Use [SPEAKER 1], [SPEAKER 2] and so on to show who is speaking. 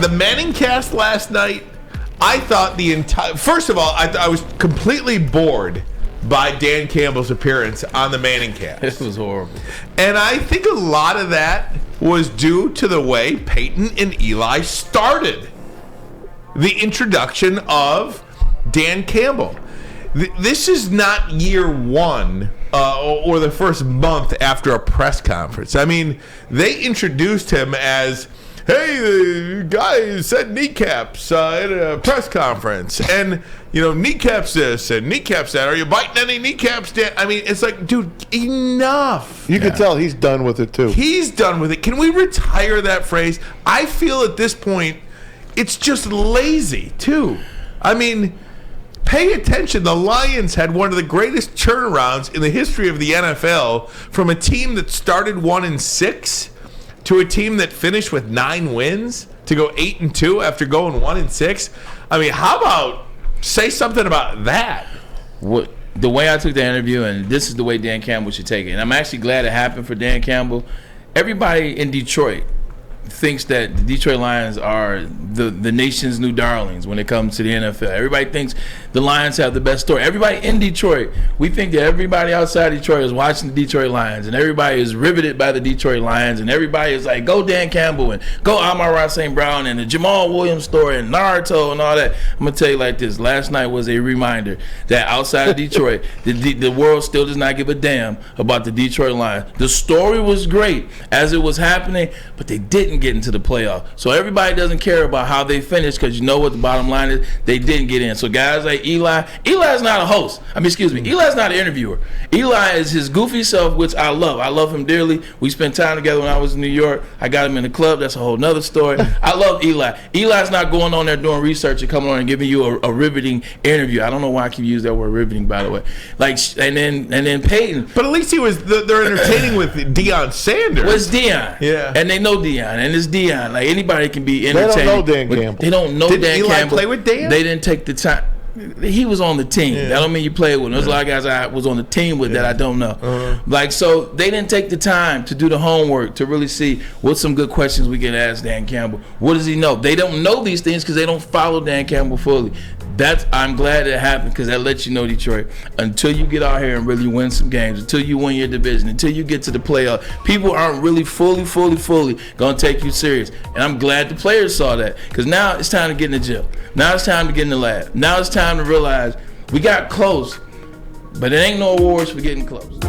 [SPEAKER 1] the Manningcast last night, I thought the entire... First of all, I was completely bored by Dan Campbell's appearance on the Manningcast.
[SPEAKER 2] This was horrible.
[SPEAKER 1] And I think a lot of that was due to the way Peyton and Eli started the introduction of Dan Campbell. This is not year one or the first month after a press conference. I mean, they introduced him as... Hey, the guy said kneecaps at a press conference. And, kneecaps this and kneecaps that. Are you biting any kneecaps, Dan? I mean, it's like, dude, enough.
[SPEAKER 3] You can tell he's done with it, too.
[SPEAKER 1] He's done with it. Can we retire that phrase? I feel at this point, it's just lazy, too. I mean, pay attention. The Lions had one of the greatest turnarounds in the history of the NFL from a team that started 1-6 to a team that finished with 9 wins to go 8-2 after going 1-6. I mean, how about say something about that?
[SPEAKER 2] The way I took the interview, and this is the way Dan Campbell should take it, and I'm actually glad it happened for Dan Campbell. Everybody in Detroit thinks that the Detroit Lions are the nation's new darlings when it comes to the NFL. Everybody thinks the Lions have the best story. Everybody in Detroit, we think that everybody outside Detroit is watching the Detroit Lions, and everybody is riveted by the Detroit Lions, and everybody is like, go Dan Campbell, and go Amon-Ra St. Brown, and the Jamal Williams story, and Naruto, and all that. I'm going to tell you like this. Last night was a reminder that outside of Detroit, the world still does not give a damn about the Detroit Lions. The story was great as it was happening, but they didn't get into the playoff. So everybody doesn't care about how they finished, because you know what the bottom line is? They didn't get in. So guys like Eli's not a host. Eli's not an interviewer. Eli is his goofy self, which I love. I love him dearly. We spent time together when I was in New York. I got him in the club. That's a whole nother story. I love Eli. Eli's not going on there doing research and coming on and giving you a riveting interview. I don't know why I keep using that word riveting, by the way. And then Peyton.
[SPEAKER 1] But at least they're entertaining with Deion Sanders.
[SPEAKER 2] Well, it's Deion.
[SPEAKER 1] Yeah.
[SPEAKER 2] And they know Deion. And it's Deion. Like, anybody can be entertaining.
[SPEAKER 3] They don't know Dan Campbell.
[SPEAKER 2] They don't know Dan Campbell.
[SPEAKER 1] Did Eli play with Dan?
[SPEAKER 2] They didn't take the time. He was on the team.
[SPEAKER 1] Yeah.
[SPEAKER 2] That don't mean you played with him. There's a lot of guys I was on the team with that I don't know.
[SPEAKER 1] Uh-huh.
[SPEAKER 2] So they didn't take the time to do the homework to really see what's some good questions we can ask Dan Campbell. What does he know? They don't know these things because they don't follow Dan Campbell fully. I'm glad it happened, because that lets you know, Detroit, until you get out here and really win some games, until you win your division, until you get to the playoff, people aren't really fully going to take you serious. And I'm glad the players saw that, because now it's time to get in the gym. Now it's time to get in the lab. Now it's time to realize we got close, but it ain't no awards for getting close.